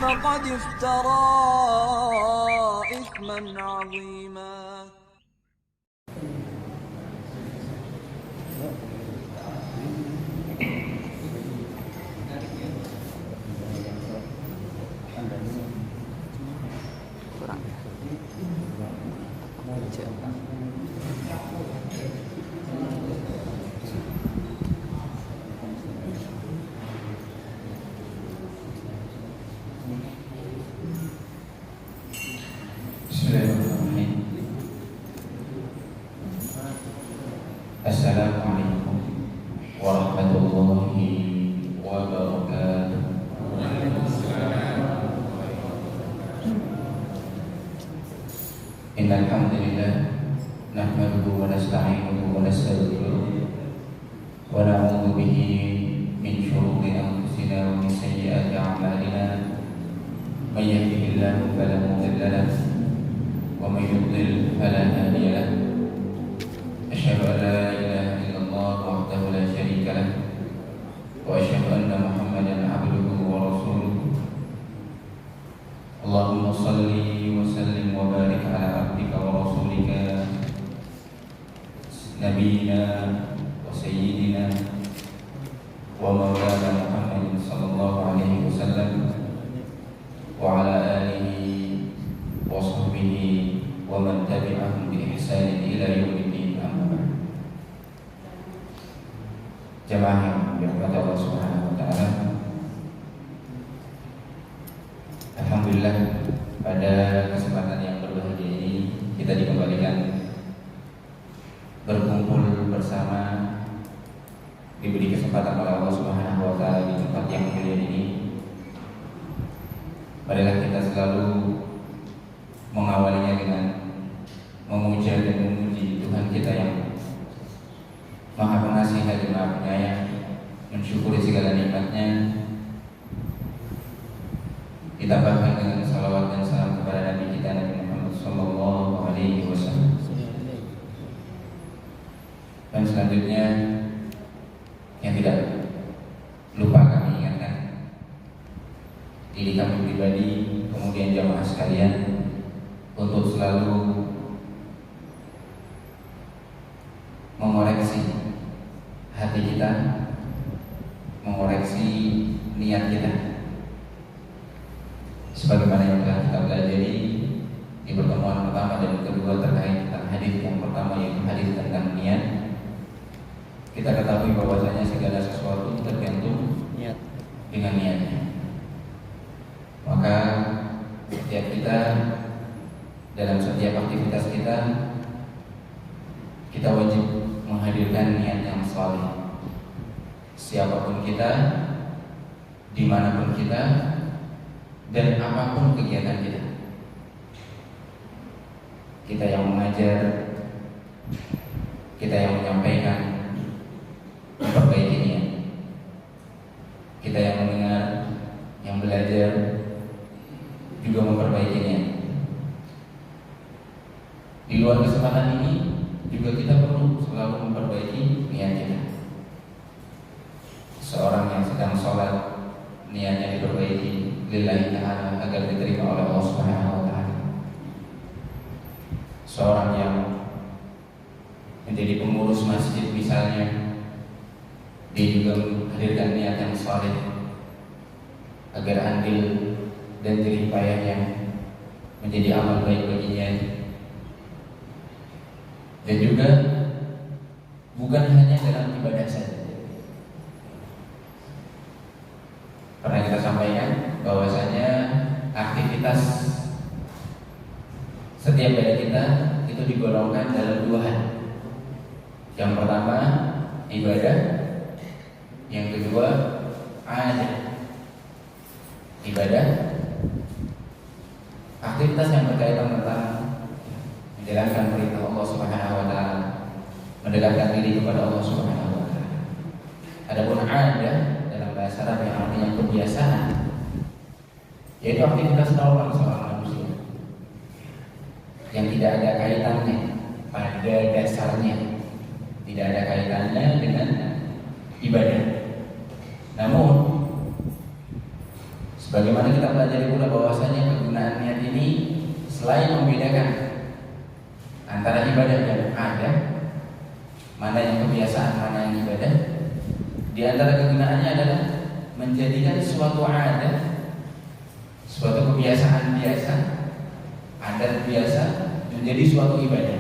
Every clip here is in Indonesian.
فقد افترى إثما عظيما. Bismillahirrahmanirrahim. Assalamualaikum warahmatullahi wabarakatuh. Innal hamdalillah nahmaduhu wa nasta'inuhu wa nastaghfiruh wa na'udzu bihi min shururi anfusina wa min sayyiati a'malina. May yahdihillahu fala mudilla lahu wa may yudlil fala hadiya lahu. Asyhadu an la ilaha illallah wahdahu la syarika lahu wa asyhadu anna Muhammadan abduhu wa rasuluh. Allahumma shalli wa sallim wa barik ala abdika wa rasulika nabiyyina wa sayyidina wa maulana Muhammadin sallallahu alaihi wasallam wa ala alihi wa sahbihi wa man tabi'ahum bi ihsanin ila yaumiddin. Amma ba'd. Jamaah yang dirahmati Allah Subhanahu wa taala. Alhamdulillah, pada kesempatan yang berbahagia ini kita dikembalikan berkumpul bersama, diberi kesempatan oleh Allah Subhanahu wa taala di tempat yang mulia ini. Marilah kita selalu mengawalinya dengan memuja dan memuji Tuhan kita yang Maha Pengasih lagi Maha Penyayang, mensyukuri segala nikmatnya, ditambahkan dengan salawat dan salam kepada Nabi kita Nabi Muhammad sallallahu alaihi wasallam. Dan selanjutnya yang tidak lupa kami ingatkan diri kami pribadi, kemudian jamaah sekalian, untuk selalu mengoreksi hati kita, mengoreksi niat kita, sebagaimana yang telah kita pelajari di pertemuan pertama dan kedua terkait tentang hadis yang pertama, yaitu hadis tentang niat. Kita ketahui bahwasanya segala sesuatu tergantung niat dengan niatnya. Maka setiap kita dalam setiap aktivitas kita wajib menghadirkan niat yang saleh. Siapapun kita, dimanapun kita, dan apapun kegiatan kita. Kita yang mengajar, kita yang menyampaikan, memperbaiki niat. Kita yang mendengar, yang belajar, juga memperbaiki niat. Di luar kesempatan ini juga kita perlu selalu memperbaiki niat kita. Seorang yang sedang sholat, niatnya diperbaiki lillahi ta'ala agar diterima oleh Allah Subhanahu wa ta'ala. Seorang yang menjadi pengurus masjid misalnya, dia juga menghadirkan niat yang saleh agar andil dan jerih payahnya menjadi amal baik baginya. Dan juga bukan hanya dalam ibadah saja. Pernah kita sampaikan bahwasanya aktivitas setiap dari kita itu digolongkan dalam dua hal. Yang pertama ibadah, yang kedua adat. Ibadah, aktivitas yang berkaitan tentang menjalankan perintah Allah Subhanahu wa taala, mendekatkan diri kepada Allah Subhanahu wa taala. Adapun adat dalam bahasa Arab yang artinya kebiasaan, yaitu aktivitas normal seorang manusia yang tidak ada kaitannya pada dasarnya, tidak ada kaitannya dengan ibadah. Namun Sebagaimana kita pelajari pula bahwasanya kegunaan niat ini selain membedakan antara ibadah yang ada, mana yang kebiasaan, mana yang ibadah, di antara kegunaannya adalah menjadikan suatu adat, suatu kebiasaan biasa, adat biasa menjadi suatu ibadah.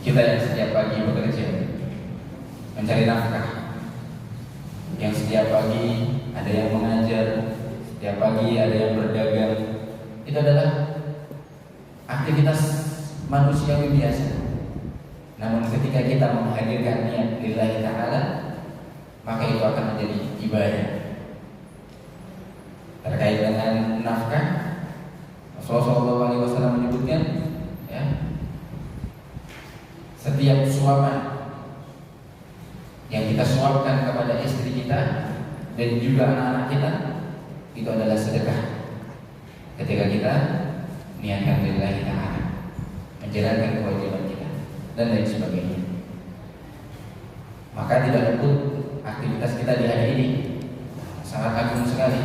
Kita yang setiap pagi bekerja mencari nafkah, yang setiap pagi ada yang mengajar, setiap pagi ada yang berdagang, itu adalah aktivitas manusiawi biasa. Namun ketika kita menghadirkan niat lillahi ta'ala, maka itu akan menjadi ibadah. Terkait dengan nafkah, Rasulullah SAW menyebutkan, ya, setiap suapan yang kita suapkan kepada istri kita dan juga anak-anak kita, itu adalah sedekah. Ketika kita niatkan lillahi ta'ala, menjalankan kewajiban kita dan lain sebagainya, maka tidak luput aktivitas kita di hari ini. Sangat agung sekali.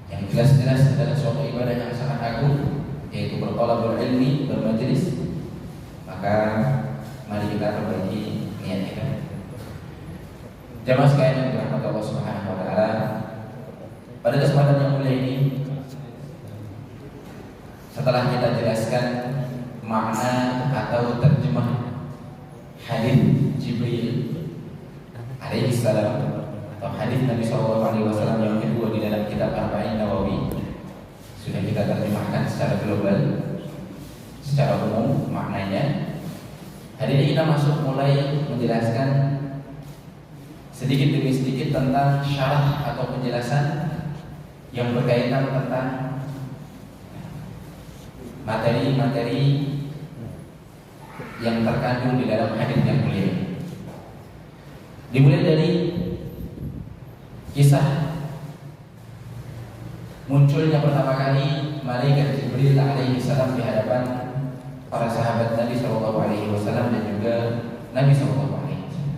Yang jelas-jelas adalah suatu ibadah yang sangat agung, yaitu berthalabul ilmi, bermajelis. Maka mari kita perbaiki niat kita. Jamaah sekalian yang dirahmati Allah Subhanahu wa taala, pada kesempatan yang mulia ini, setelah kita jelaskan makna atau terjemah hadis Jibril alaihi salam atau hadis Nabi SAW yang kedua di dalam kitab Arba'in Nawawi, sudah kita terjemahkan secara global, secara umum maknanya. Hari ini kita masuk mulai menjelaskan sedikit demi sedikit tentang syarah atau penjelasan yang berkaitan tentang materi-materi yang terkandung di dalam hadis yang mulia. Dimulai dari kisah munculnya pertama kali malaikat Jibril alaihi salam di hadapan para sahabat Nabi sallallahu alaihi wasallam dan juga Nabi sallallahu alaihi wasallam.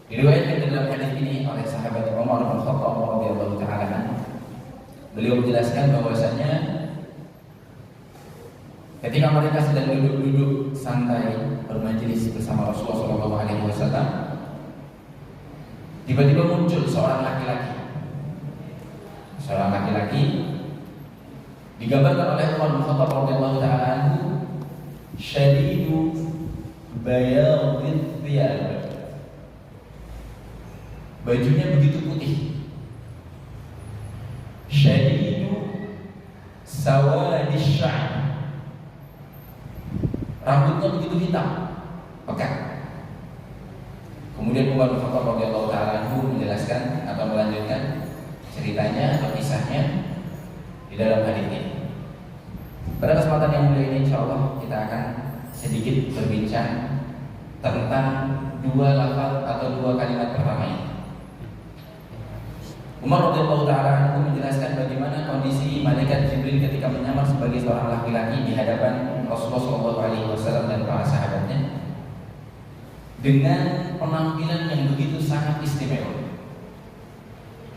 Diriwayatkan dalam hadis ini oleh sahabat Umar bin Khattab radhiyallahu taala. Beliau menjelaskan bahwasanya ketika mereka sedang duduk-duduk santai bermajelis bersama Rasulullah sallallahu alaihi wasallam, tiba-tiba muncul seorang laki-laki. Seorang laki-laki digambarkan oleh Umar bin Khattab radhiyallahu taala anhu, syadidu bayadhit thiyab. Bajunya begitu putih. Syadidu sawadis sya'r. Rambutnya begitu hitam, pekat. Kemudian Umar bin Khattab radhiyallahu taala anhu menjelaskan atau melanjutkan ceritanya atau kisahnya di dalam hadis ini. Pada kesempatan yang mulia ini, insyaallah kita akan sedikit berbincang tentang dua lafaz atau dua kalimat pertama ini. Umar radhiyallahu taala anhu menjelaskan bagaimana kondisi malaikat Jibril ketika menyamar sebagai seorang laki-laki di hadapan Rasulullah sallallahu alaihi wasallam dan para sahabatnya dengan penampilan yang begitu sangat istimewa.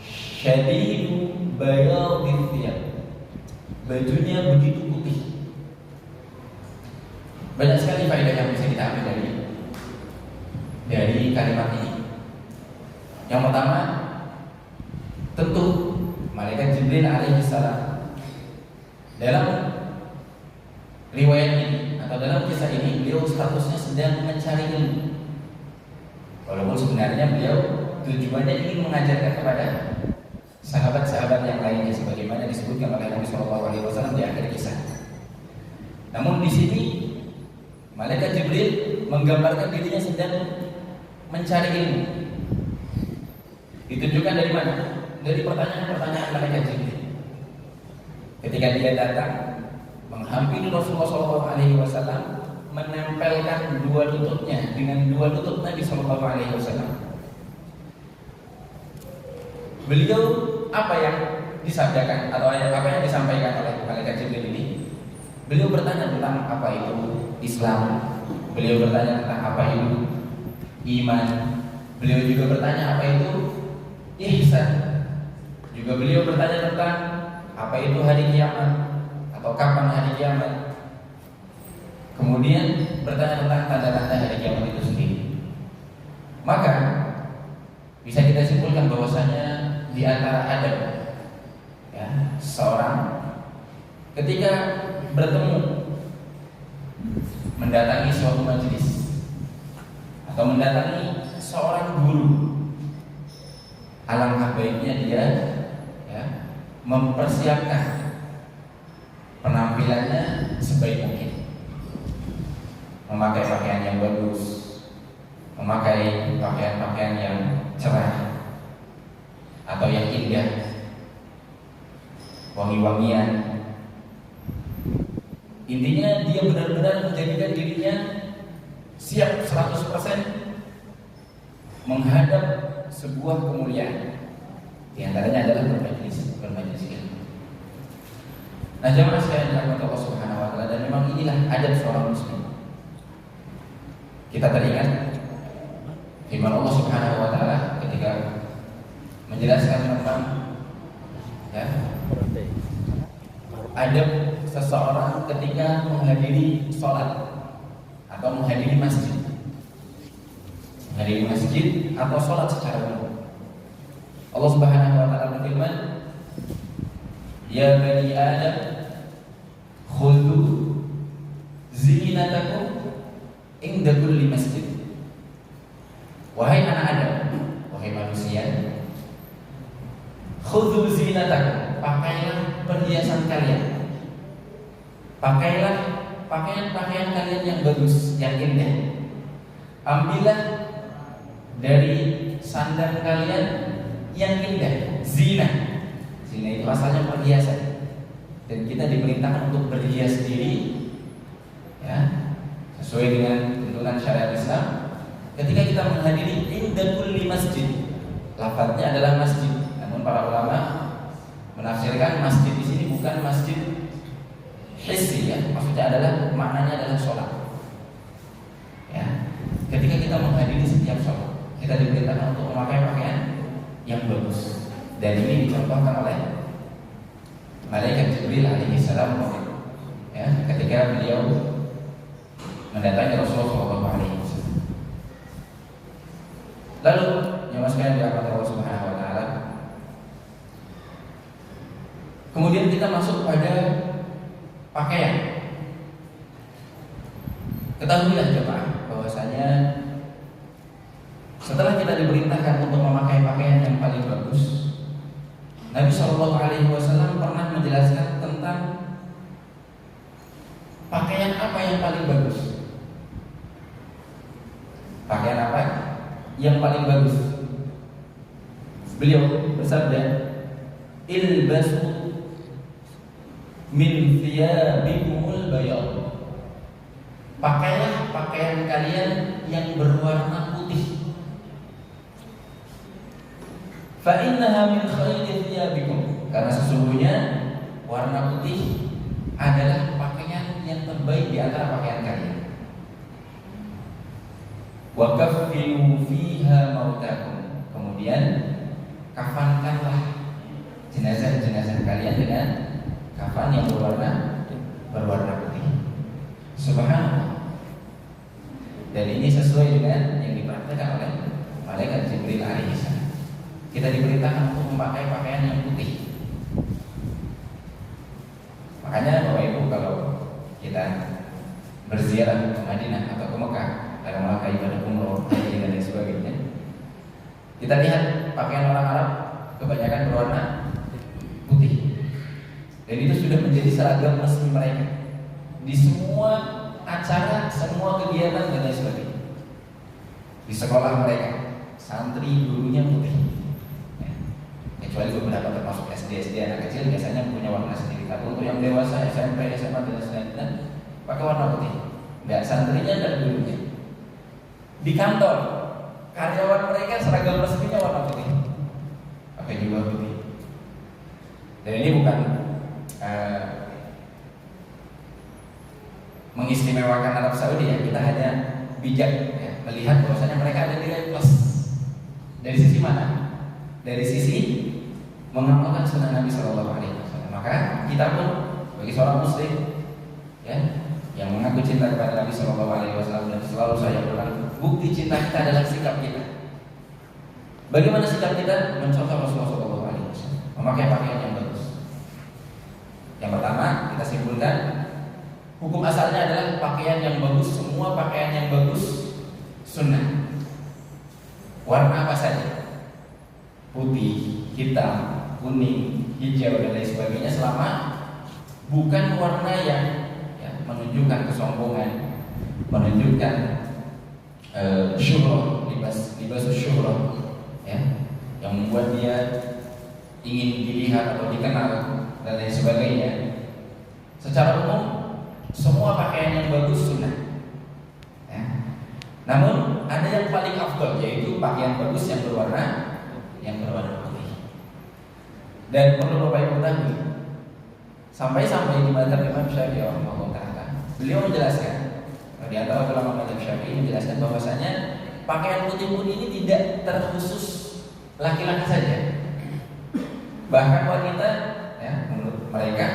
Syadidu bayadhit thiyab. Bajunya begitu putih. Banyak sekali faedah yang bisa kita ambil dari kalimat ini. Yang pertama, tentu malaikat Jibril alaihi salam dalam riwayat ini atau dalam kisah ini beliau statusnya sedang mencari ilmu. Walaupun sebenarnya beliau tujuannya ingin mengajarkan kepada sahabat-sahabat yang lainnya sebagaimana disebutkan oleh Nabi SAW di akhir kisah. Namun di sini malaikat Jibril menggambarkan dirinya sedang mencari ilmu. Ditunjukkan dari mana? Dari pertanyaan-pertanyaan malaikat Jibril. Ketika dia datang menghampiri Rasulullah SAW, menempelkan dua lututnya dengan dua lutut Nabi SAW. Beliau apa yang disabdakan atau apa yang disampaikan oleh malaikat Jibril ini? Beliau bertanya tentang apa itu Islam. Beliau bertanya tentang apa itu iman. Beliau juga bertanya apa itu ihsan. Juga beliau bertanya tentang apa itu hari kiamat atau kapan hari kiamat. Kemudian bertanya tentang tanda-tanda hari kiamat itu sendiri. Maka bisa kita simpulkan bahwasanya di antara adab ya, seorang ketika bertemu mendatangi suatu majelis atau mendatangi seorang guru, alangkah baiknya dia ya, mempersiapkan penampilannya sebaik mungkin, memakai pakaian yang bagus, memakai pakaian-pakaian yang cerah atau yang indah, wangi-wangian. Intinya dia benar-benar menjadikan dirinya siap 100% menghadap sebuah kemuliaan. Di antaranya adalah bermajelis ilmu. Nah, jamaah sekalian dirahmati Allah Subhanahu wa taala, dan memang inilah adab seorang muslim. Kita teringat firman Allah Subhanahu wa taala ketika menjelaskan tentang ya, adab seseorang ketika menghadiri sholat atau menghadiri masjid. Menghadiri masjid atau sholat secara umum. Allah Subhanahu wa taala berfirman, "Ya bani Adam, khudhu zinatakum inda kulli masjid." Wahai anak Adam, wahai manusia, khudhu zinatakum, pakailah perhiasan kalian. Pakailah pakaian-pakaian kalian yang bagus, yang indah. Ambillah dari sandang kalian yang indah, zina. Zina itu asalnya perhiasan. Dan kita diperintahkan untuk berhias diri ya, sesuai dengan tuntunan syariat Islam. Ketika kita menghadiri inda kulli masjid, lafadznya adalah masjid. Namun para ulama menafsirkan masjid di sini bukan masjid hissi ya, maksudnya adalah maknanya adalah sholat. Ya, ketika kita menghadiri setiap sholat, kita diperintahkan untuk memakai pakaian yang bagus. Dan ini dicontohkan oleh malaikat Jibril alaihi salam ya, ketika beliau mendatangi Rasulullah SAW. Lalu yang sekalian dirahmati Allah Subhanahu wa taala, kemudian kita masuk pada pakaian. Ketahuilah jemaah bahwasanya setelah kita diperintahkan untuk memakai pakaian yang paling bagus, Nabi SAW pernah menjelaskan tentang pakaian apa yang paling bagus. Pakaian apa yang paling bagus? Beliau bersabda, "Ilbasu min thiyabikumul bayad." Pakailah pakaian kalian yang berwarna putih. Fa innaha min khairi thiyabikum, karena sesungguhnya warna putih adalah pakaian yang terbaik di antara pakaian kalian. Wa kaffinu fiha mautakum, kemudian kafankanlah jenazah-jenazah kalian dengan kafan yang berwarna putih. Subhanallah. Dan ini sesuai dengan yang dipraktikkan oleh malaikat Jibril alaihissalam. Kita diperintahkan untuk memakai pakaian yang putih. Makanya Bapak Ibu, kalau kita berziarah ke Madinah atau ke Mekah dalam rangka ibadah umroh, haji dan lain sebagainya, kita lihat pakaian orang Arab kebanyakan berwarna putih. Dan itu sudah menjadi seragam resmi mereka di semua acara, semua kegiatan dan lain sebagainya. Di sekolah mereka, santri gurunya putih. Ya. Kecuali beberapa termasuk SD anak kecil biasanya punya warna sendiri. Tapi untuk yang dewasa, SMP, SMA dan lain-lain pakai warna putih. Enggak santrinya dan gurunya. Di kantor, karyawan mereka seragam resminya warna putih. Pakai jubah putih. Dan ini bukan mengistimewakan Arab Saudi ya, kita hanya bijak ya, melihat bahwasanya mereka ada nilai plus Dari sisi mana? Dari sisi mengamalkan sunnah Nabi Shallallahu Alaihi Wasallam. Maka kita pun bagi seorang Muslim, ya, yang mengaku cinta kepada Nabi Shallallahu Alaihi Wasallam, dan selalu saya ulang, bukti cinta kita adalah sikap kita. Bagaimana sikap kita? Mencontoh Rasulullah Shallallahu Alaihi Wasallam, memakai pakaian yang bagus. Yang pertama kita simpulkan, hukum asalnya adalah pakaian yang bagus, semua pakaian yang bagus sunnah. Warna apa saja, putih, hitam, kuning, hijau dan lain sebagainya, selama bukan warna yang menunjukkan kesombongan, menunjukkan syuhrah, libas syuhrah, ya, yang membuat dia ingin dilihat atau dikenal dan lain sebagainya. Secara umum semua pakaian yang bagus sunnah, ya. Namun ada yang paling afdal, yaitu pakaian bagus yang berwarna putih. Dan perlu Bapak Ibu ketahui, sampai di mazhab Imam Syafi'i rahimahullah taala, beliau menjelaskan, di antara ulama mazhab Syafi'i menjelaskan bahwasanya pakaian putih pun ini tidak terkhusus laki-laki saja. Bahkan wanita, ya, menurut mereka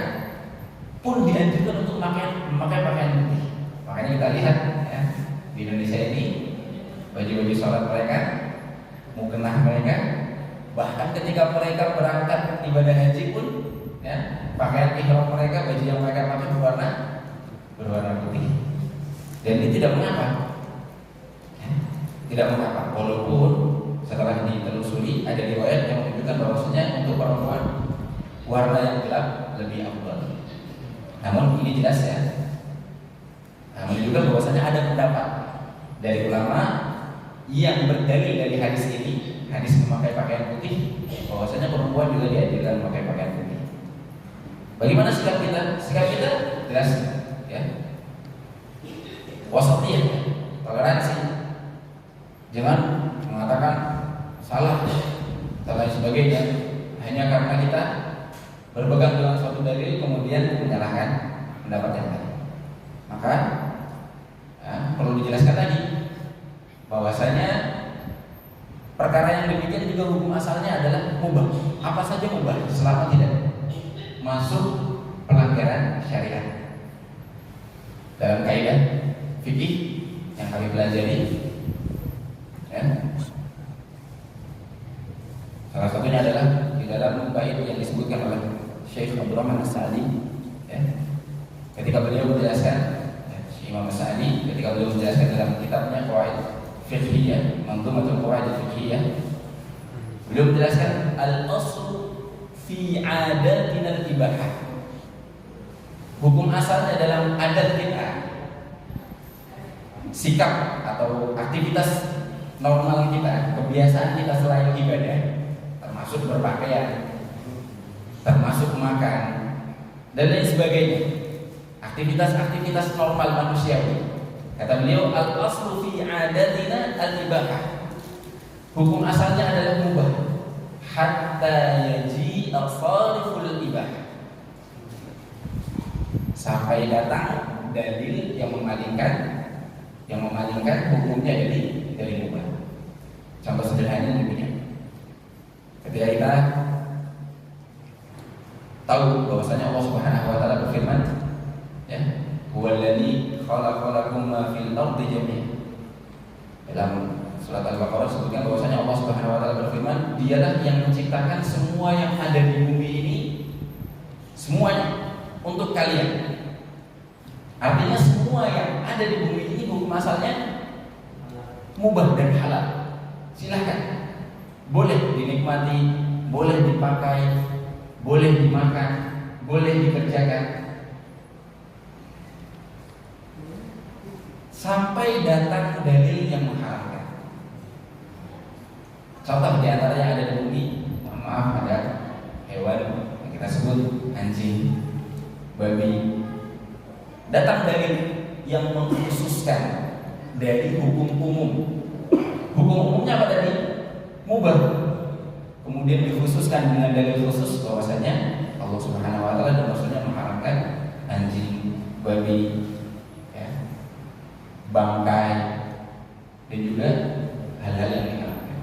pun dianjurkan untuk memakai pakaian putih. Makanya kita lihat, ya, di Indonesia ini baju-baju sholat mereka, mukena mereka, bahkan ketika mereka berangkat ibadah haji pun, ya, pakaian ihram mereka, baju yang mereka pakai berwarna putih. Dan ini tidak mengapa, ya, tidak mengapa. Walaupun setelah ditelusuri ada riwayat yang menunjukkan bahwasanya untuk perempuan warna yang gelap lebih afdal. Namun ini jelas, ya, menunjukkan bahwasanya ada pendapat dari ulama yang berdalil dari hadis ini, hadis memakai pakaian putih, bahwasanya perempuan juga dianjurkan memakai pakaian putih. Bagaimana sikap kita? Sikap kita jelas, ya, wasatiyah, toleransi. Jangan mengatakan salah dan lain sebagainya hanya karena kita berpegang dengan suatu dalil kemudian menyalahkan pendapat yang lain. Maka perlu dijelaskan lagi bahwasanya perkara yang demikian juga hukum asalnya adalah mubah. Apa saja mubah selama tidak masuk pelanggaran syariat. Dalam kaidah fikih yang kami pelajari, ya, salah satunya adalah di dalam bait yang disebutkan oleh Syekh Abdul Rahman As-Sa'di, ya, ketika beliau menjelaskan, ya, Imam As-Sa'di ketika beliau menjelaskan dalam kitabnya Qawaid Fiqhiyah, Manzumatul Qawaid Fiqhiyah, beliau menjelaskan al-aslu fi adatina al-ibahah. Hukum asalnya dalam adat kita, sikap atau aktivitas normal kita, kebiasaan kita selain ibadah, termasuk berpakaian, termasuk makan dan lain sebagainya, aktivitas-aktivitas normal manusiawi. Kata beliau, al-aslu fi adatina al-ibahah. Hukum asalnya adalah mubah hatta yaji al-sariful ibahah, sampai datang dalil yang memalingkan hukumnya dari mubah. Contoh sederhananya demikian. Ketika kita tahu bahwasanya Allah Subhanahu wa taala berfirman, ya, huwallazi khalaqalakum ma fil ardi jami'an. Dalam surat Al-Baqarah sebutkan bahwasanya Allah Subhanahu wa taala berfirman, dialah yang menciptakan semua yang ada di bumi ini, semuanya untuk kalian. Artinya semua yang ada di bumi ini hukum asalnya mubah dan halal. Silahkan, boleh dinikmati, boleh dipakai, boleh dimakan, boleh dikerjakan, sampai datang dalil yang mengharamkan. Contoh di antara yang ada di bumi, mohon maaf, ada hewan yang kita sebut anjing, babi. Datang dalil yang mengkhususkan dari hukum umum. Hukum umumnya apa tadi? Mubah. Kemudian dikhususkan dengan dalil khusus bahwasanya Allah Subhanahu wa taala dan Rasulnya mengharamkan anjing, babi, ya, bangkai, dan juga hal-hal yang diharamkan.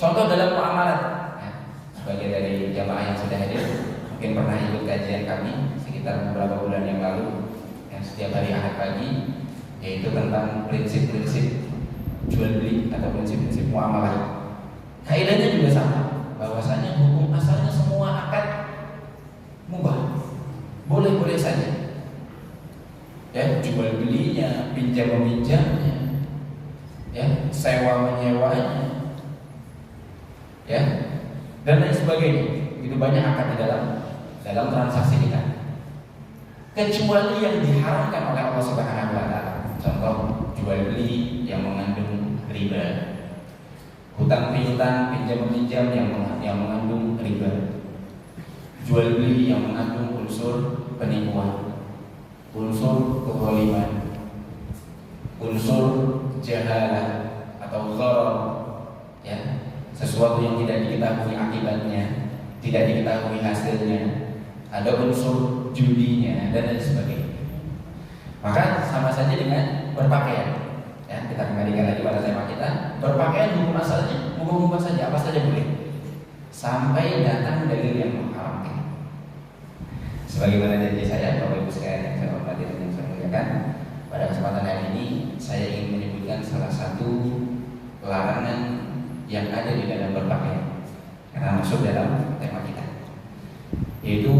Contoh dalam muamalat, ya, sebagai dari jamaah yang sudah hadir, mungkin pernah ikut kajian kami sekitar beberapa bulan yang lalu, yang setiap hari Ahad pagi, yaitu tentang prinsip-prinsip jual beli atau prinsip-prinsip muamalah. Kaidahnya juga sama, bahwasanya hukum asalnya semua akad mubah, boleh-boleh saja. Ya, jual belinya, pinjam meminjamnya, ya, sewa menyewanya, ya, dan lain sebagainya. Itu banyak akad di dalam transaksi kita. Kecuali yang diharamkan oleh Allah Subhanahu wa taala. Contoh jual beli yang mengandung riba, hutang piutang, pinjam meminjam yang mengandung riba, jual beli yang mengandung unsur penipuan, unsur kezaliman, unsur jahalah atau gharar, ya, sesuatu yang tidak diketahui akibatnya, tidak diketahui hasilnya, ada unsur judinya dan lain sebagainya. Maka sama saja dengan berpakaian. Ya, kita kembalikan lagi pada tema kita. Berpakaian hukum asalnya mubah-mubah saja, apa saja boleh, sampai datang dalil yang mengharamkan. Sebagaimana janji saya, Bapak Ibu sekalian yang saya hormati dan yang saya muliakan, pada kesempatan hari ini saya ingin menyebutkan salah satu larangan yang ada di dalam berpakaian, karena masuk dalam tema kita, yaitu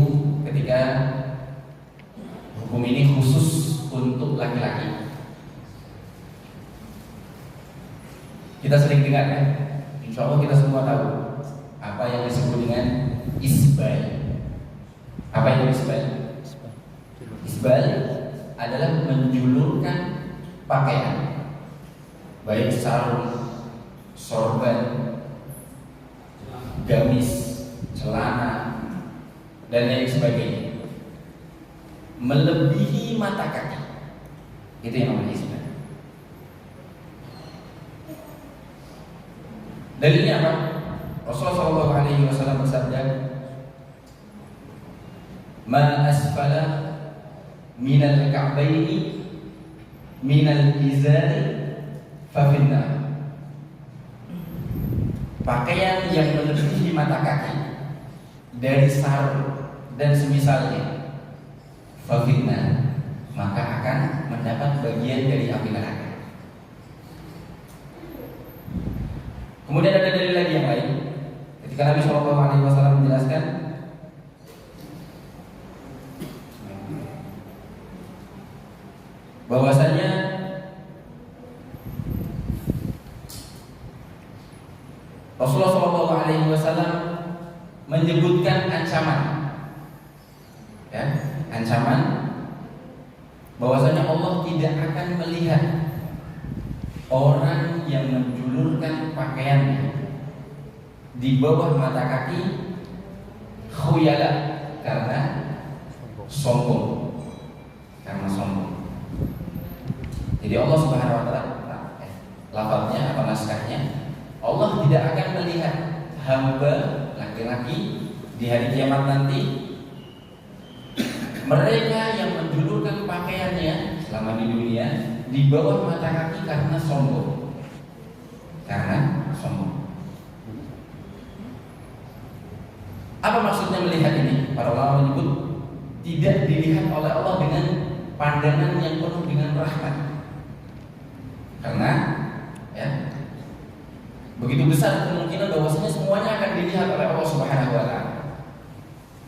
ketika hukum ini khusus untuk laki-laki. Kita sering dengar kan, insya Allah kita semua tahu apa yang disebut dengan isbal. Apa itu isbal? Isbal adalah menjulurkan pakaian, baik sarung, sorban, gamis, celana, dan lain sebagainya, melebihi mata kaki. Itu yang namanya isbal. Dalilnya apa? Rasulullah SAW bersabda, "Ma asfala minal ka'baini minal izari fa finnar." Pakaian yang melebihi mata kaki dari sarung dan semisalnya, fa finnar, maka akan mendapat bagian dari api neraka. Kemudian ada dalil lagi yang lain. Ketika Nabi SAW menjelaskan bahwasanya Rasulullah SAW menyebutkan ancaman, ya, ancaman bahwasanya Allah tidak akan melihat orang yang menjulurkan pakaiannya di bawah mata kaki khuyala, karena sombong. Jadi Allah Subhanahu wa taala, lafaznya atau naskahnya, Allah tidak akan melihat hamba laki-laki di hari kiamat nanti mereka yang menjulurkan pakaiannya selama di dunia di bawah mata kaki karena sombong. Apa maksudnya melihat ini? Para ulama menyebut tidak dilihat oleh Allah dengan pandangan yang penuh dengan rahmat. Karena, ya, begitu besar kemungkinan bahwasanya semuanya akan dilihat oleh Allah Subhanahu wa taala.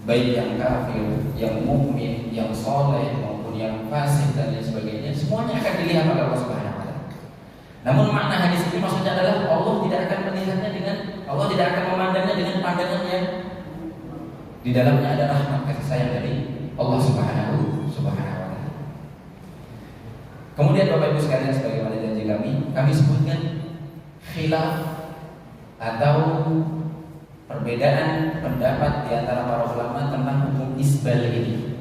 Baik yang kafir, yang mukmin, yang soleh maupun yang fasik dan lain sebagainya, semuanya akan dilihat oleh Allah Subhanahu wa taala. Namun makna hadis ini maksudnya adalah Allah tidak akan melihatnya Allah tidak akan memandangnya dengan pandangan yang di dalamnya ada rahmat kasih sayang dari Allah Subhanahu wa taala. Kemudian Bapak Ibu sekalian, sebagaimana janji kami sebutkan khilaf atau perbedaan pendapat di antara para ulama tentang hukum isbal ini,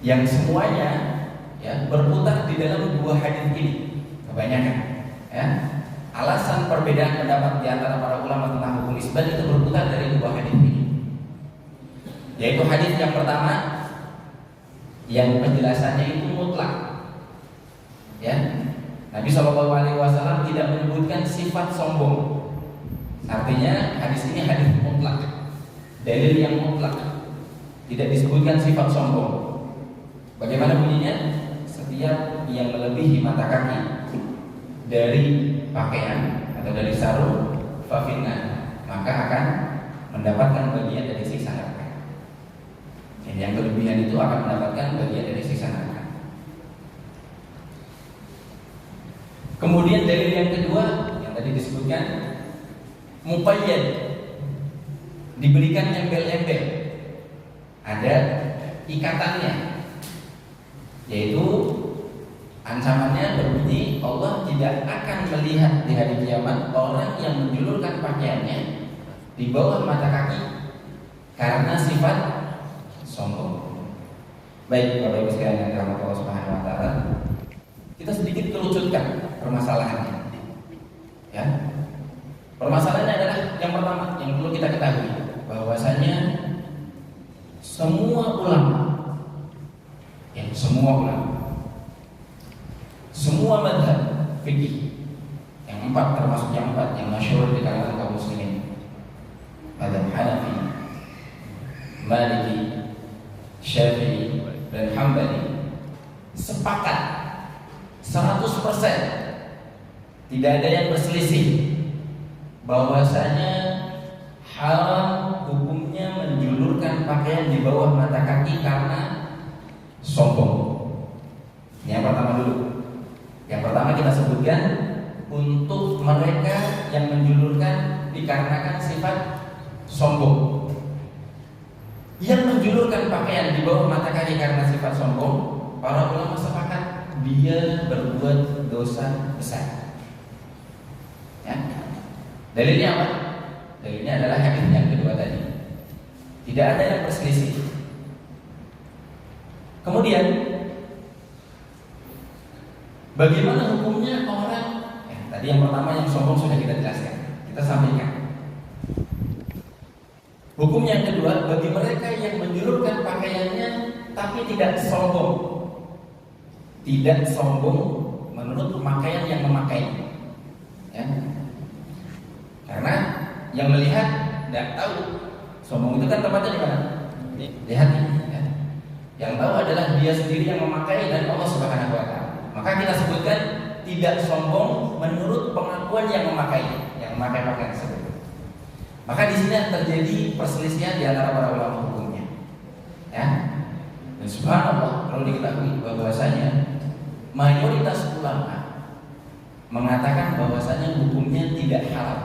yang semuanya, ya, berputar di dalam dua hadis ini kebanyakan, ya. Alasan perbedaan pendapat di antara para ulama tentang hukum isbal itu berputar dari dua hadis ini, yaitu hadis yang pertama yang penjelasannya itu mutlak, ya. Nabi SAW tidak menyebutkan sifat sombong, Artinya hadis ini hadis mutlak, dalil yang mutlak, tidak disebutkan sifat sombong. Bagaimana bunyinya? Setiap yang melebihi mata kaki dari pakaian atau dari sarung, fafinna, maka akan mendapatkan bagian dari siksa neraka. Yang kelebihan itu akan mendapatkan bagian dari siksa neraka. Kemudian dalil yang kedua yang tadi disebutkan, muqayyad, diberikan embel-embel, ada ikatannya, yaitu ancamannya berbunyi Allah tidak akan melihat di hari kiamat orang yang menjulurkan pakaiannya di bawah mata kaki karena sifat sombong. Baik Bapak Ibu sekalian yang dirahmati Allah Subhanahu wa taala, kita sedikit kerucutkan permasalahannya. Ya. Permasalahannya adalah yang pertama yang perlu kita ketahui, bahwasanya semua ulama, semua madhab fikih yang empat, termasuk yang empat yang masyhur di kalangan kaum muslimin, madhab Hanafi, Maliki, Syafi'i, dan Hambali, sepakat 100%, tidak ada yang berselisih bahwasanya haram hukumnya menjulurkan pakaian di bawah mata kaki karena sombong. Ini yang pertama dulu. Yang pertama kita sebutkan untuk mereka yang menjulurkan dikarenakan sifat sombong. Yang menjulurkan pakaian di bawah mata kaki karena sifat sombong, para ulama sepakat dia berbuat dosa besar. Ya. Dalilnya apa? Dalilnya adalah hadis yang kedua tadi. Tidak ada yang berselisih. Kemudian bagaimana hukumnya orang? Tadi yang pertama yang sombong sudah kita jelaskan, kita sampaikan. Hukum yang kedua bagi mereka yang menjulurkan pakaiannya tapi tidak sombong. Tidak sombong menurut pakaian yang memakai. Ya. Karena yang melihat tidak tahu. Sombong itu kan tempatnya di mana? Di hati. Ya. Yang tahu adalah dia sendiri yang memakai dan Allah Subhanahu wa taala. Maka kita sebutkan tidak sombong menurut pengakuan yang memakai pakaian tersebut. Maka di sini terjadi perselisihan di antara para ulama hukumnya. Ya. Dan subhanallah perlu diketahui bahwasanya mayoritas ulama mengatakan bahwasanya hukumnya tidak halal.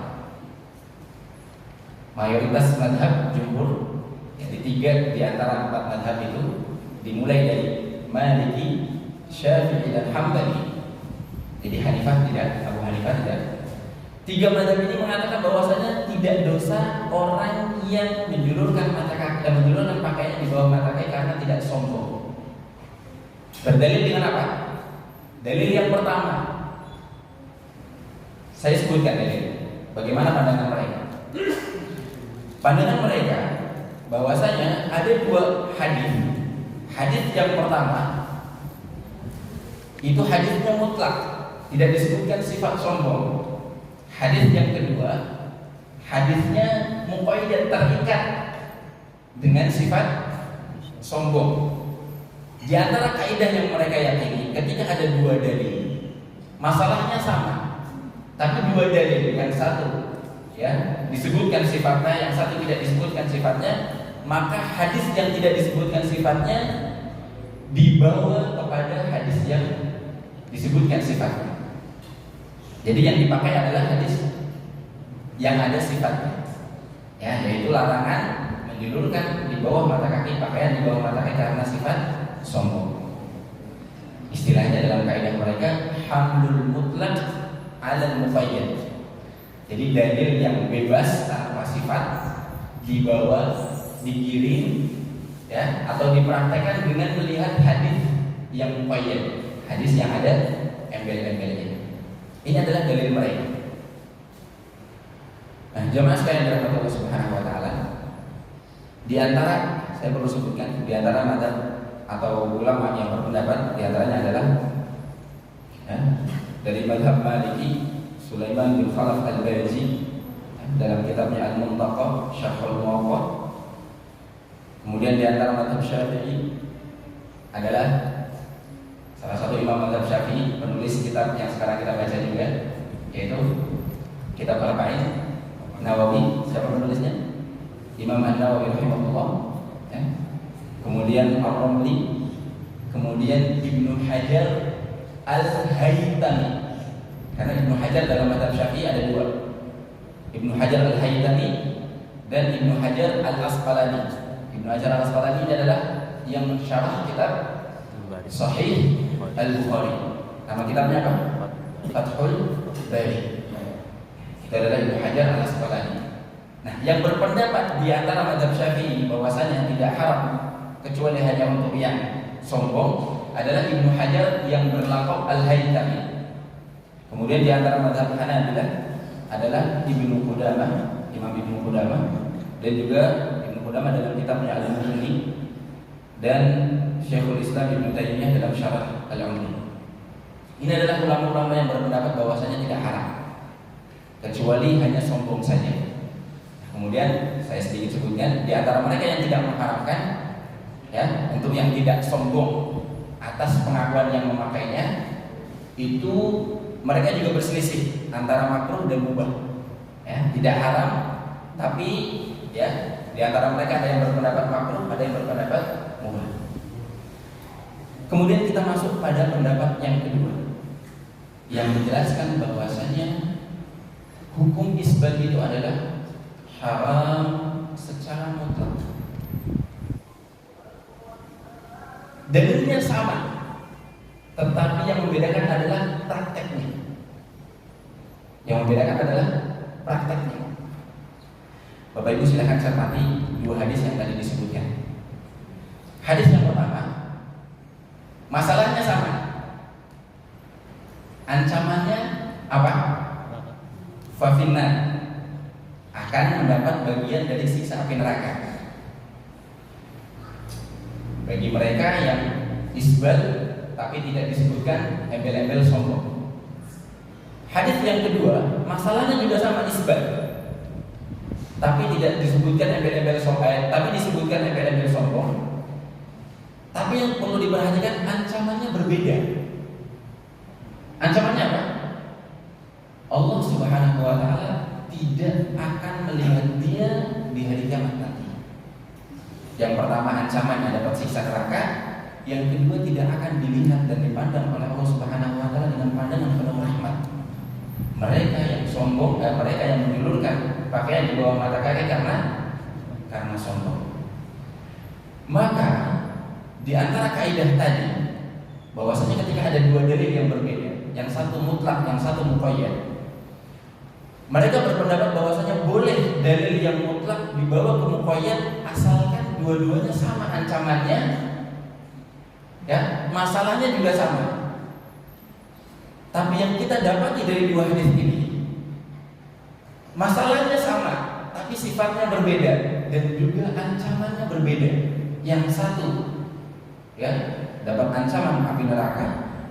Mayoritas madhab jumhur, jadi 3 di antara 4 madhab itu, dimulai dari Maliki, Syafi'i, dan Hambali. Jadi Hanifah tidak, Abu Hanifah tidak. 3 madhab ini mengatakan bahwasanya tidak dosa orang yang menjulurkan mata kaki dan menjulurkan pakaian di bawah mata kaki karena tidak sombong. Berdalil dengan apa? Dalil yang pertama, saya sebutkan dalil. Bagaimana pandangan mereka? Pandangan mereka bahwasanya ada 2 hadis. Hadis yang pertama itu hadisnya mutlak, tidak disebutkan sifat sombong. Hadis yang kedua hadisnya muqayyad, terikat dengan sifat sombong. Di antara kaidah yang mereka yakini, ketika ada 2 dalil, masalahnya sama, tapi 2 dalil, yang satu ya disebutkan sifatnya, yang satu tidak disebutkan sifatnya, maka hadis yang tidak disebutkan sifatnya dibawa kepada hadis yang disebutkan sifatnya. Jadi yang dipakai adalah hadis yang ada sifatnya, ya, yaitu larangan menjulurkan di bawah mata kaki, pakaian di bawah mata kaki karena sifat sombong. Istilahnya dalam kaidah mereka hamlul mutlaq 'ala muqayyad. Jadi dalil yang bebas tanpa sifat dibawa, digiring, ya, atau dipraktekkan dengan melihat hadis yang muqayyad, hadis yang ada embel-embelnya. Ini adalah dalil mereka. Nah, jemaah sekalian dirahmati Allah Subhanahu wa taala, di antara, saya perlu sebutkan, di antara madzhab atau ulama yang berpendapat, di antaranya adalah ya, dari mazhab Maliki, Sulaiman bin Khalaf al-Baji, dalam kitabnya Al-Muntaqa Syarhul Muwaffaq. Kemudian di antara mazhab Syafi'i adalah salah satu imam mazhab Syafi'i, penulis kitab yang sekarang kita baca juga, yaitu kitab Arba'in Nawawi. Siapa penulisnya? Imam An-Nawawi rahimahullah, ya. Kemudian Ar-Ramli, kemudian Ibnu Hajar Al-Haytami. Karena Ibnu Hajar dalam mazhab Syafi'i ada dua, Ibnu Hajar Al-Haytami dan Ibnu Hajar Al-Asqalani. Ibnu Hajar Al-Asqalani ini adalah yang mensyarah kitab Sahih Al-Bukhari. Nama kitabnya apa? Fathul Bari. Itu adalah Ibnu Hajar Al-Asqalani. Nah, yang berpendapat di antara mazhab Syafi'i bahwasanya tidak haram kecuali hanya untuk yang sombong adalah Ibnu Hajar yang berlaqab Al-Haytami. Kemudian di antara mazhab Hanabilah adalah Ibnu Qudamah, Imam Ibnu Qudamah, dan juga Ibnu Qudamah dalam kitabnya Al-Mughni, dan Syekhul Islam Ibnu Taimiyah dalam Syarah Al-Ummi. Ini adalah ulama-ulama yang berpendapat bahwasanya tidak haram kecuali hanya sombong saja. Kemudian saya sedikit sebutkan di antara mereka yang tidak mengharamkan, ya, untuk yang tidak sombong atas pengakuan yang memakainya, itu mereka juga berselisih antara makruh dan mubah, ya, tidak haram, tapi ya di antara mereka ada yang berpendapat makruh, ada yang berpendapat mubah. Kemudian kita masuk pada pendapat yang kedua yang menjelaskan bahwasanya hukum isbat itu adalah haram secara mutlak. Dalilnya sama, tetapi yang membedakan adalah prakteknya. Yang membedakan adalah prakteknya. Bapak Ibu silakan cermati dua hadis yang tadi disebutkan. Hadis yang pertama, masalahnya sama. Ancamannya apa? Fafinnar, akan mendapat bagian dari siksa api neraka. Bagi mereka yang isbal tapi tidak disebutkan embel-embel sombong. Hadis yang kedua, masalahnya juga sama, isbal, tapi tidak disebutkan embel-embel sombong, tapi disebutkan embel-embel sombong. Tapi yang perlu diperhatikan, ancamannya berbeda. Ancamannya apa? Allah Subhanahu wa ta'ala tidak akan melihat dia di hari kiamat nanti. Yang pertama, ancamannya dapat siksa neraka. Yang kedua, tidak akan dilihat dan dipandang oleh Allah Subhanahu wa ta'ala dengan pandangan penuh rahmat. Mereka yang sombong, mereka yang menjulurkan pakaian di bawah mata kaki karena sombong. Maka di antara kaidah tadi, bahwasanya ketika ada dua dalil yang berbeda, yang satu mutlak, yang satu muqayyad, mereka berpendapat bahwasanya boleh dalil yang mutlak dibawa ke muqayyad asalkan dua-duanya sama ancamannya, ya, masalahnya juga sama. Tapi yang kita dapati dari dua hadis ini, masalahnya sama, tapi sifatnya berbeda dan juga ancamannya berbeda. Yang satu, ya, dapat ancaman api neraka,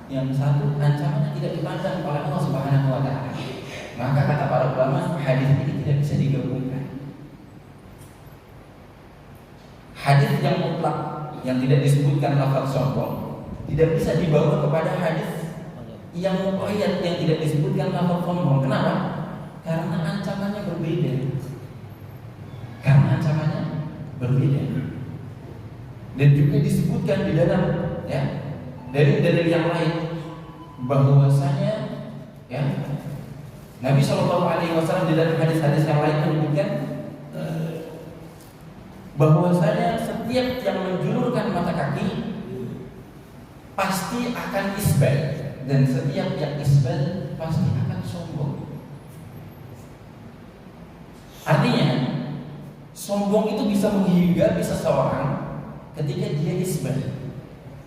yang satu ancamannya tidak dipandang oleh Allah Subhanahu wa ta'ala. Maka kata para ulama, hadis ini tidak bisa digabungkan. Hadis yang mutlak yang tidak disebutkan lafaz sombong tidak bisa dibawa kepada hadis yang muqayyad yang tidak disebutkan lafaz sombong. Kenapa? Karena ancamannya berbeda. Karena ancamannya berbeda. Dan juga disebutkan di dalam, ya, dari dalil yang lain bahwasanya, ya, Nabi SAW di dalam hadis-hadis yang lain menyebutkan bahwasanya setiap yang menjulurkan mata kaki pasti akan isbal, dan setiap yang isbal pasti akan sombong. Artinya sombong itu bisa menghinggapi seseorang ketika dia isbal,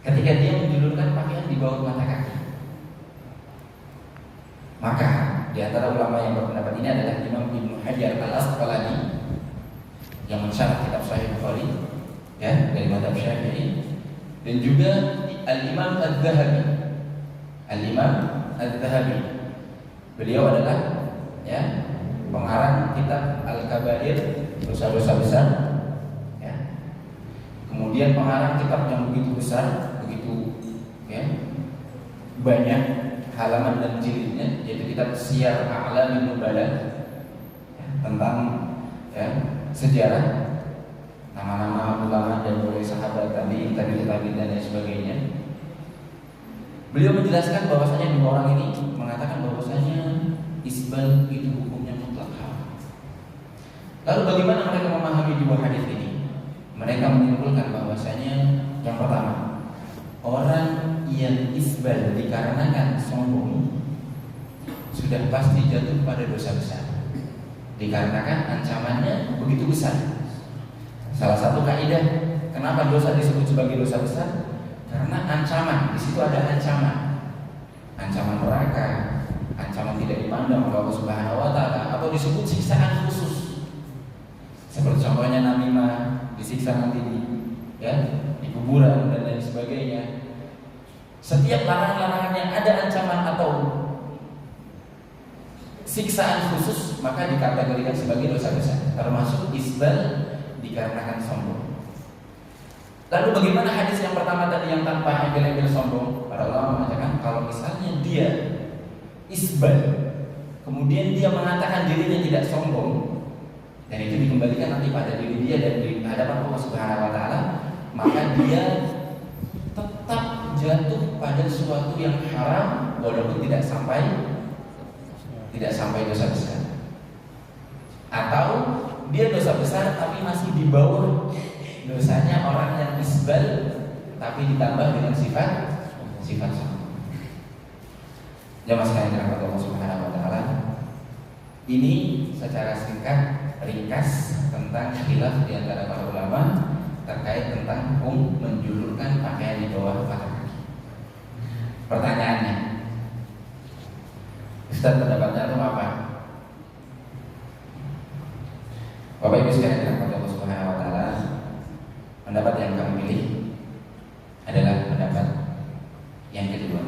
ketika dia menjulurkan pakaian di bawah mata kaki. Maka di antara ulama yang berpendapat ini adalah Imam Ibnu Hajar Al-Asqalani yang mensyarah kitab Sahih Bukhari, ya, dari mazhab Syafi'i, dan juga Al-Imam Al-Zahabi. Al-Imam Al-Zahabi, beliau adalah, ya, pengarang kitab Al-Kabair, dosa-dosa besar, ya. Kemudian pengarang kitab yang begitu besar, begitu ya, banyak halaman dan jilidnya, yaitu kitab Siyar A'lamin Nubala, ya, tentang ya, sejarah nama-nama ulama dan mulai sahabat tabi'in dan lain sebagainya. Beliau menjelaskan bahwasanya dua orang ini mengatakan bahwasanya isbal itu hukumnya mutlak haram. Lalu bagaimana mereka memahami dua hadis ini? Mereka menyimpulkan bahwasanya yang pertama, orang yang isbal dikarenakan sombong sudah pasti jatuh pada dosa besar, dikarenakan ancamannya begitu besar. Salah satu kaidah kenapa dosa disebut sebagai dosa besar? Karena ancaman, di situ ada ancaman neraka, ancaman tidak dipandang oleh Allah Subhanahu Wa Taala, atau disebut siksaan khusus. Seperti contohnya namimah, disiksa nanti di kuburan dan lain sebagainya. Setiap larangan-larangan yang ada ancaman atau siksaan khusus maka dikategorikan sebagai dosa besar, termasuk isbal dikarenakan sombong. Lalu bagaimana hadis yang pertama tadi yang tanpa embel-embel sombong? Para ulama mengatakan kalau misalnya dia isbal, kemudian dia mengatakan dirinya tidak sombong, dan itu dikembalikan nanti pada diri dia dan di hadapan Allah Subhanahu Wa Taala, maka dia tetap jatuh pada sesuatu yang haram walaupun tidak sampai dosa besar. Atau dia dosa besar tapi masih di bawah dosanya orang yang isbal, tapi ditambah dengan sifat sombong. Jamaah sekalian dirahmati Allah Subhanahu Wa Taala, ini secara singkat ringkas tentang khilaf di antara para ulama terkait tentang hukum menjulurkan pakaian di bawah mata kaki. Pertanyaannya, Ustaz, pendapatnya itu apa? Bapak Ibu sekalian dirahmati Allah Subhanahu Wa Taala, pendapat yang kami pilih adalah pendapat yang kedua,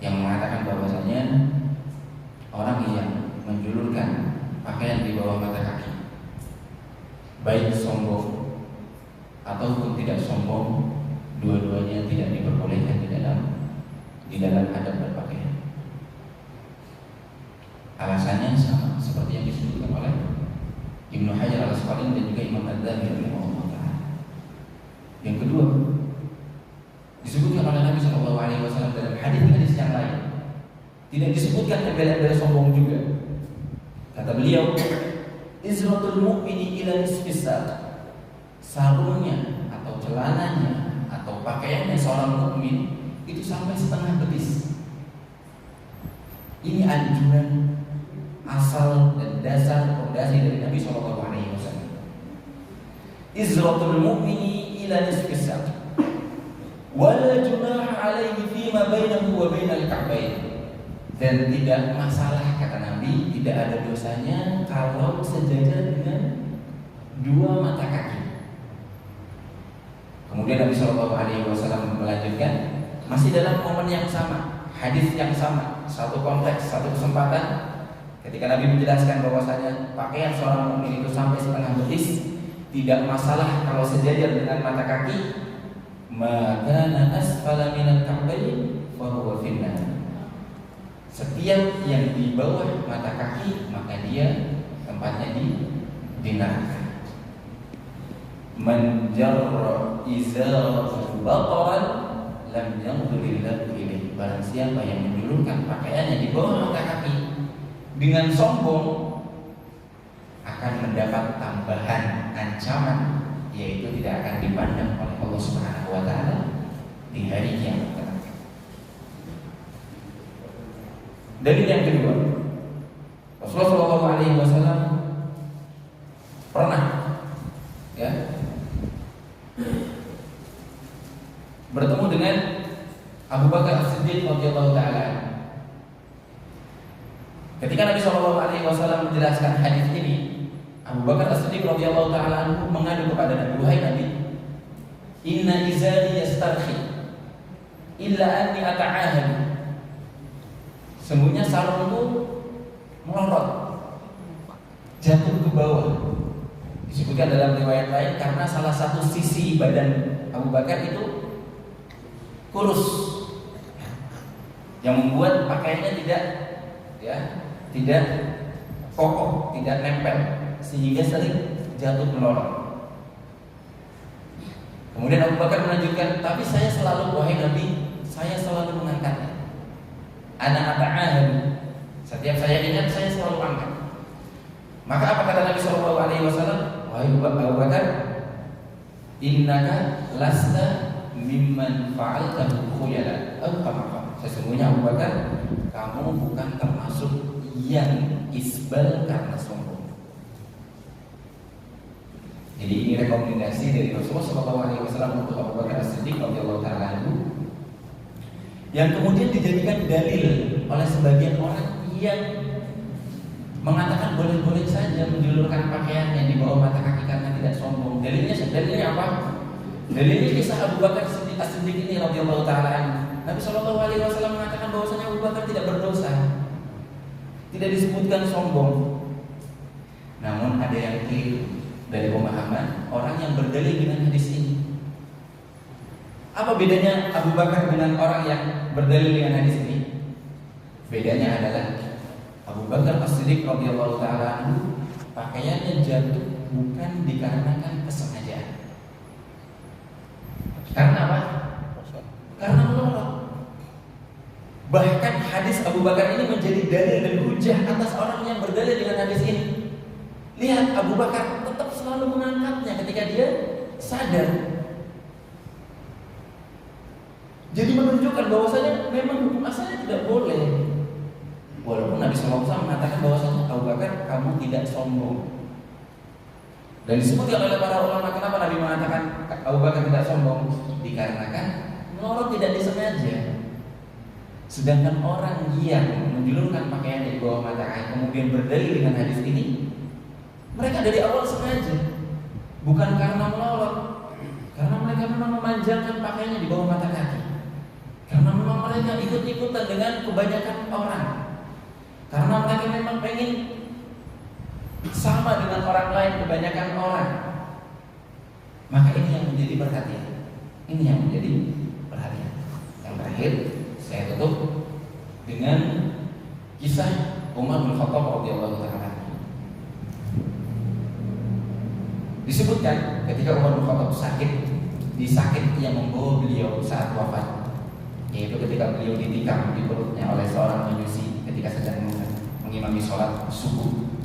yang mengatakan bahwasanya orang yang menjulurkan pakaian di bawah mata kaki, baik sombong ataupun tidak sombong, dua-duanya tidak diperbolehkan di dalam adab berpakaian. Alasannya sama seperti yang disebutkan oleh Ibnu Hajar Al-Asqalani dan juga Imam Adz-Dzahabi rahimahullah ta'ala. Yang kedua, disebutkan oleh Nabi SAW dalam hadis-hadis yang lain, tidak disebutkan embel-embel sombong juga. Kata beliau, izratul mu'mini ila nisfis saq, sarungnya atau celananya atau pakaiannya seorang mukmin itu sampai setengah betis. Ini anjuran asal dan dasar fondasi dari Nabi SAW. Izratul mu'mini ila nisfis saq, wala junaha alaihi fima bainahu wa bainal ka'bayn. Dan tidak masalah, kata Nabi, tidak ada dosanya kalau sejajar dengan dua mata kaki. Kemudian Nabi SAW melanjutkan, masih dalam momen yang sama, hadis yang sama, satu konteks, satu kesempatan, ketika Nabi menjelaskan bahwasanya pakaian seorang mukmin itu sampai setengah betis, tidak masalah kalau sejajar dengan mata kaki, maka asfala minal ka'bayn fa huwa finnar. Setiap yang di bawah mata kaki maka dia tempatnya di neraka. Man jarra izarahu bataran lam yanzurillahu ilaihi. Barang siapa yang menjulurkan pakaiannya di bawah mata kaki dengan sombong, akan mendapat tambahan ancaman, yaitu tidak akan dipandang oleh Allah Subhanahu Wa Taala di hari kiamat. Dalil yang kedua, Rasulullah SAW pernah bertemu dengan Abu Bakar As-Siddiq radhiyallahu taala. Ketika Nabi SAW menjelaskan hadis ini, Abu Bakar As-Siddiq radhiyallahu taala mengadu kepada Nabi, wahai Nabi, inna izari yastarhi illa anni ata'ahadu. Sungguhnya sarungku melorot, jatuh ke bawah. Disebutkan dalam riwayat lain karena salah satu sisi badan Abu Bakar itu kurus, yang membuat pakaiannya tidak kokoh, tidak nempel, sehingga sering jatuh melorot. Kemudian Abu Bakar melanjutkan, tapi saya selalu, wahai Nabi, saya selalu mengangkatnya. Ana ata'ahadu, setiap saya ingat saya selalu angkat. Maka apa kata Nabi Shallallahu Alaihi Wasallam? Wahai Abu Bakar, innaka lasta mimman fa'altahu khuyala. Sesungguhnya Abu Bakar, kamu bukan termasuk yang isbal karena sombong. Jadi ini rekomendasi dari Rasulullah SAW untuk Abu Bakar As-Siddiq radhiyallahu ta'ala anhu, yang kemudian dijadikan dalil oleh sebagian orang yang mengatakan boleh-boleh saja menjulurkan pakaiannya di bawah mata kaki karena tidak sombong. Dalilnya apa? Dalilnya kisah Abu Bakar As-Siddiq ini radhiyallahu ta'ala anhu. Nabi Shallallahu Alaihi Wasallam mengatakan bahwasanya Abu Bakar tidak berdosa, tidak disebutkan sombong. Namun ada yang keliru dari pemahaman orang yang berdalil dengan hadis ini. Apa bedanya Abu Bakar dengan orang yang berdalil dengan hadis ini? Bedanya adalah Abu Bakar As-Siddiq radhiyallahu ta'ala anhu pakaiannya jatuh bukan dikarenakan kesengajaan. Karena apa? Karena melorot. Bahkan hadis Abu Bakar ini menjadi dalil dan hujah atas orang yang berdalil dengan hadis ini. Lihat, Abu Bakar tetap selalu mengangkatnya ketika dia sadar. Jadi menunjukkan bahwasanya memang hukum asalnya tidak boleh. Walaupun Nabi SAW mengatakan bahwasanya Abu Bakar, kamu tidak sombong. Dan disebutkan oleh para ulama kenapa Nabi mengatakan Abu Bakar tidak sombong, dikarenakan melorot tidak disengaja. Sedangkan orang yang menjulurkan pakaiannya di bawah mata kaki kemudian berdalil dengan hadis ini, mereka dari awal sengaja, bukan karena melorot, karena mereka memang memanjangkan pakaiannya di bawah mata kaki, karena memang mereka ikut-ikutan dengan kebanyakan orang, karena mereka memang pengen sama dengan orang lain, kebanyakan orang. Maka ini yang menjadi perhatian. Ini yang menjadi perhatian. Yang terakhir saya tutup dengan kisah Umar bin Khattab radhiyallahu ta'ala. Disebutkan ketika Umar bin Khattab sakit, di sakit yang membawa beliau saat wafat, yaitu ketika beliau ditikam di perutnya oleh seorang majusi ketika sedang mengimami sholat subuh.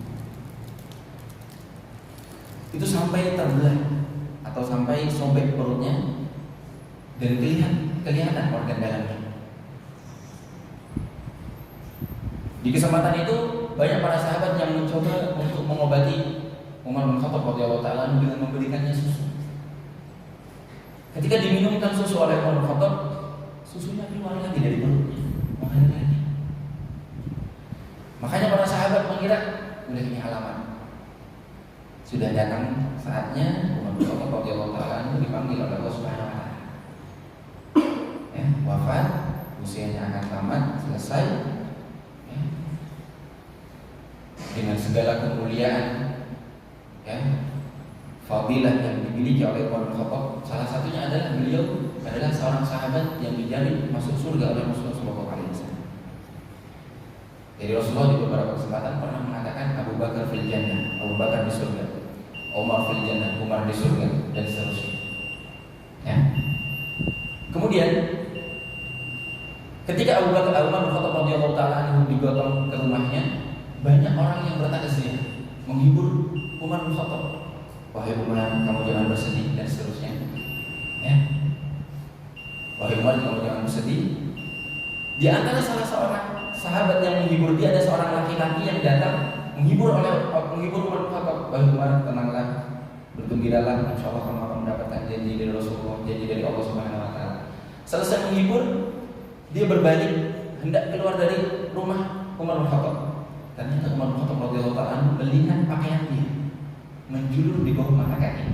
Itu sampai terbelah atau sampai sobek perutnya dan kelihatan organ dalamnya. Di kesempatan itu banyak para sahabat yang mencoba untuk mengobati Umar bin Khattab radhiyallahu ta'ala dengan memberikannya susu. Ketika diminumkan susu oleh Umar bin Khattab, susunya keluar lagi dari perutnya, mengalir lagi. Makanya para sahabat mengira udah ini alamat, sudah datang saatnya Umar bin Khattab radhiyallahu ta'ala dipanggil oleh Allah Subhanahu wa ta'ala. Wafat, usianya akan tamat, selesai. Dengan segala kemuliaan, fadilah yang dimiliki oleh Umar bin Khattab, salah satunya adalah beliau adalah seorang sahabat yang dijamin masuk surga oleh Rasulullah SAW. Jadi Rasulullah di beberapa kesempatan pernah mengatakan Abu Bakar fil jannah, Abu Bakar di surga, Umar fil jannah, Umar di surga, dan seterusnya. Kemudian ketika Umar bin Khattab radhiyallahu ta'ala digotong ke rumahnya, banyak orang yang bertakziah menghibur Umar bin Khattab. Wahai Umar, kamu jangan bersedih, dan seterusnya. Wahai Umar, kamu jangan bersedih. Di antara salah seorang sahabat yang menghibur dia ada seorang laki-laki yang datang menghibur Umar bin Khattab. Wahai Umar, tenanglah, bergembiralah, insya Allah kamu akan mendapatkan janji dari Rasulullah, janji dari Allah Subhanahu wa ta'ala. Selesai menghibur, dia berbalik hendak keluar dari rumah Umar bin Khattab. Ternyata Umar bin Khattab radhiyallahu ta'ala melihat pakaian dia menjulur di bawah mata kaki.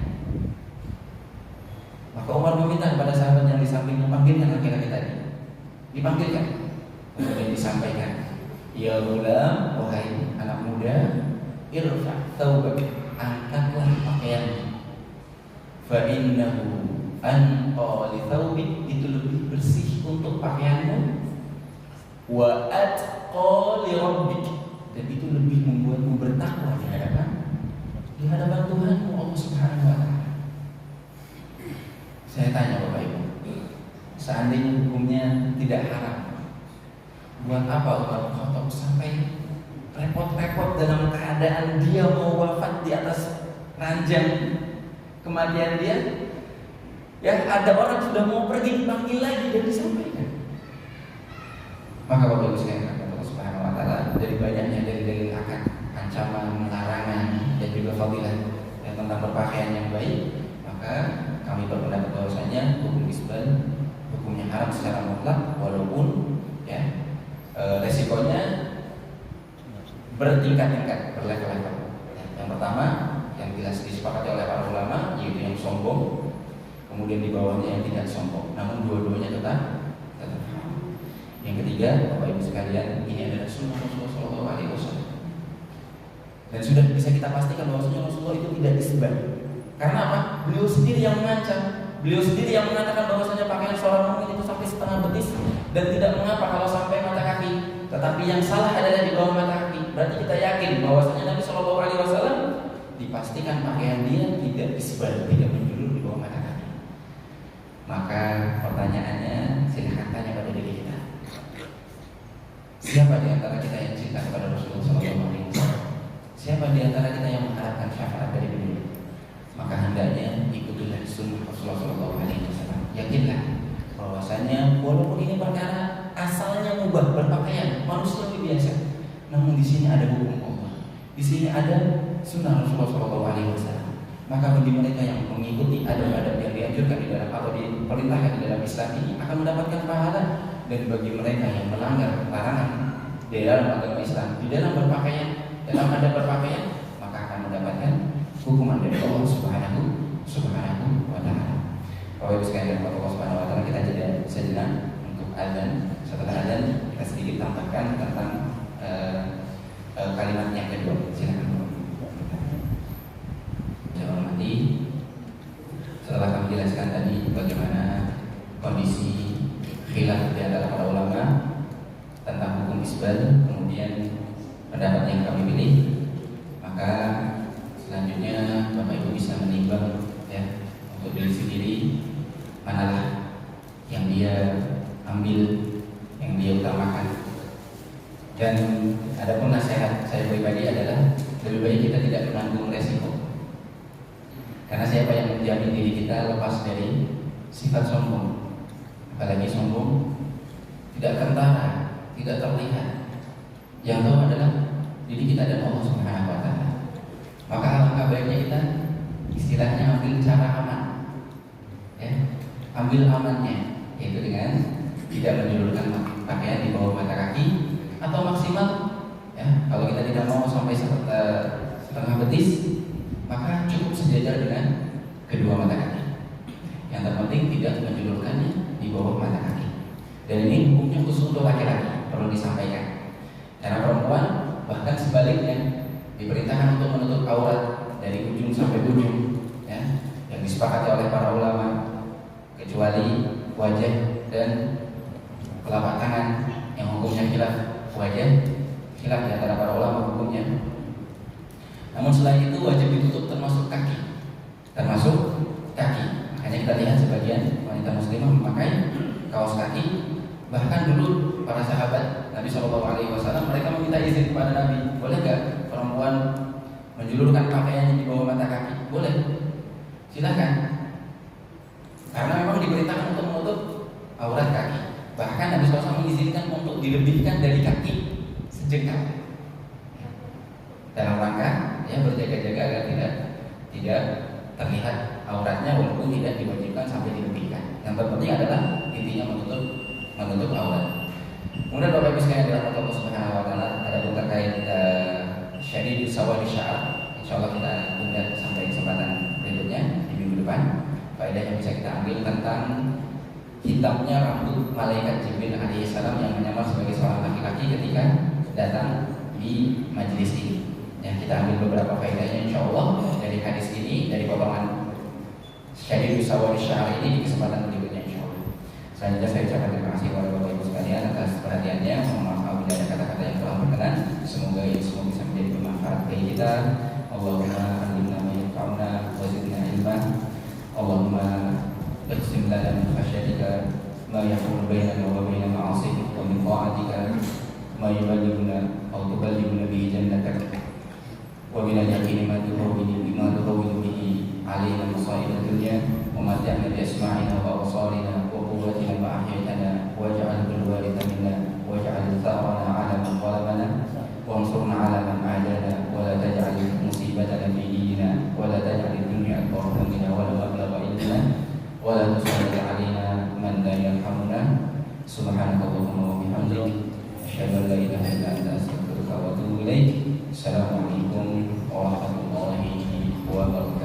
Maka Umar meminta kepada sahabat yang di sampingnya, panggilkan laki-laki tadi. Dipanggilkan, kemudian disampaikan, ya ghulam, wahai anak muda, irfa' innahu anqa li thawbik, itu lebih bersih untuk pakaianmu, wa atqa li rabbik, dan itu lebih membuatmu bertakwa di hadapan Tuhanmu Allah Subhanahu wa taala. Saya tanya Bapak Ibu, seandainya hukumnya tidak haram, buat apa Umar bin Khattab sampai repot-repot dalam keadaan dia mau wafat di atas ranjang kematian dia? Ya, ada orang sudah mau pergi dipanggil lagi dan disampaikan. Maka Bapak Ibu sekalian, Allah Subhanahu wa taala dari banyaknya dari akad, ancaman, larangan dan juga fadilah yang tentang berpakaian yang baik, maka kami berpendapat bahwasanya hukum isbal hukumnya haram secara mutlak, walaupun ya resikonya bertingkat-tingkat, berlevel-level. Yang pertama yang jelas disepakati oleh para ulama yaitu yang sombong, kemudian di bawahnya yang tidak sombong, namun dua-duanya tetap haram. Yang ketiga, Bapak Ibu sekalian, ini adalah sunnah Rasulullah SAW, dan sudah bisa kita pastikan bahwasanya Rasulullah itu tidak isbal. Karena apa? Beliau sendiri yang mengancam, beliau sendiri yang mengatakan bahwasanya pakaian seorang mukmin itu sampai setengah betis dan tidak mengapa kalau sampai mata kaki. Tetapi yang salah adalah di bawah mata kaki. Berarti kita yakin bahwasanya Nabi Shallallahu Alaihi Wasallam dipastikan pakaian dia tidak isbal, tidak menjulur di bawah mata kaki. Maka pertanyaannya, silahkan tanya pada diri kita, siapa di antara kita yang cinta kepada Rasulullah Shallallahu Alaihi Wasallam? Siapa di antara kita yang mengharapkan syafaat dari beliau? Maka hendaknya ikutilah sunnah Rasulullah Shallallahu Alaihi Wasallam. Yakinlah bahwasanya walaupun ini perkara asalnya mubah, berpakaian manusiawi biasa, namun di sini ada hukum Allah, di sini ada sunnah Rasulullah Shallallahu Alaihi Wasallam. Maka bagi mereka yang mengikuti adab-adab yang dianjurkan di dalam atau diperintahkan di dalam Islam ini akan mendapatkan pahala, dan bagi mereka yang melanggar larangan di dalam agama Islam, di dalam berpakaian, dalam adab berpakaian, maka akan mendapatkan hukuman dari Allah Subhanahu wa taala. Bapak Ibu sekalian, Allah Subhanahu wa taala, kita jeda sejenak untuk azan. Setelah azan kita sedikit tambahkan tentang kalimat yang kedua. Silakan. Saya hormati, setelah kami jelaskan tadi bagaimana kondisi khilaf di antara para ulama tentang hukum isbal, kemudian pendapat yang kami pilih, maka selanjutnya Bapak Ibu bisa menimbang ya untuk diri sendiri manalah yang dia ambil, yang dia utamakan. Dan adapun nasihat saya pribadi adalah lebih baik kita tidak menanggung resiko. Karena siapa yang menjamin diri kita lepas dari sifat sombong, apalagi sombong tidak kentara, tidak terlihat. Yang tahu adalah diri kita dan Allah Subhanahu wa taala. Maka alangkah baiknya kita istilahnya ambil cara aman, ya, ambil amannya, yaitu dengan tidak menjulurkan pakaian di bawah mata kaki, atau maksimal, ya, kalau kita tidak mau sampai setengah betis, maka cukup sejajar dengan kedua mata kaki. Yang terpenting tidak menjulurkannya di bawah mata kaki. Dan ini hukumnya khusus untuk laki-laki, perlu disampaikan. Karena perempuan bahkan sebaliknya diperintahkan untuk menutup aurat dari ujung sampai ujung, ya, yang disepakati oleh para ulama, kecuali wajah dan telapak tangan yang hukumnya khilaf. Wajah khilaf di antara para ulama hukumnya. Namun selain itu wajib ditutup termasuk kaki, Makanya kita lihat sebagian wanita muslimah memakai kaos kaki. Bahkan dulu para sahabat Nabi Shallallahu Alaihi Wasallam, mereka meminta izin kepada Nabi, boleh nggak perempuan menjulurkan pakaiannya di bawah mata kaki? Boleh, silakan. Karena memang diperintahkan untuk menutup aurat kaki. Bahkan Nabi SAW mengizinkan untuk dilebihkan dari kaki sejengkal, dalam rangka ya berjaga-jaga agar tidak terlihat auratnya, walaupun tidak diwajibkan sampai dilebihkan. Yang terpenting adalah intinya menutup aurat. Kemudian Bapak Ibu sekalian dirahmati Allah Subhanahu wa taala, ada pun terkait syadidus sawadi sya'ar. Insyaallah kita tunda sampai kesempatan berikutnya di minggu depan. Faedah yang bisa kita ambil tentang hitamnya rambut malaikat Jibril alaihissalam yang menyamar sebagai seorang laki-laki ketika datang di majelis ini. Ya, kita ambil beberapa faedahnya insyaallah dari hadis ini, dari potongan Syahid Usawari Syahri ini di kesempatan berikutnya insyaallah. Selanjutnya saya ucapkan terima kasih kepada Bapak Ibu sekalian atas perhatiannya. Mohon maaf apabila ada kata-kata yang kurang berkenan. Semoga ini semua bisa menjadi bermanfaat bagi kita. Allahumma alimna ma yanfa'una wa zidna ilman. Allahumma اقسم لنا من خشيتك ما يحول بيننا وبين معاصيك ومن طاعتك ما يبلغنا أو تبلغنا به جنتك ومن اليقين ما تهون به علينا مصائب الدنيا ومتعنا بأسماعنا وأبصارنا وقوتنا ما أحييتنا واجعله الوارث منا واجعل ثأرنا على من ظلمنا وانصرنا على من عادانا ولا تجعل مصيبتنا في ديننا ولا تجعل الدنيا أكبر همنا ولا مبلغ علمنا ولا تسلط علينا من لا يرحمنا سبحانك اللهم وبحمدك أشهد أن لا إله إلا أنت أستغفرك وأتوب إليك السلام عليكم ورحمة الله وبركاته.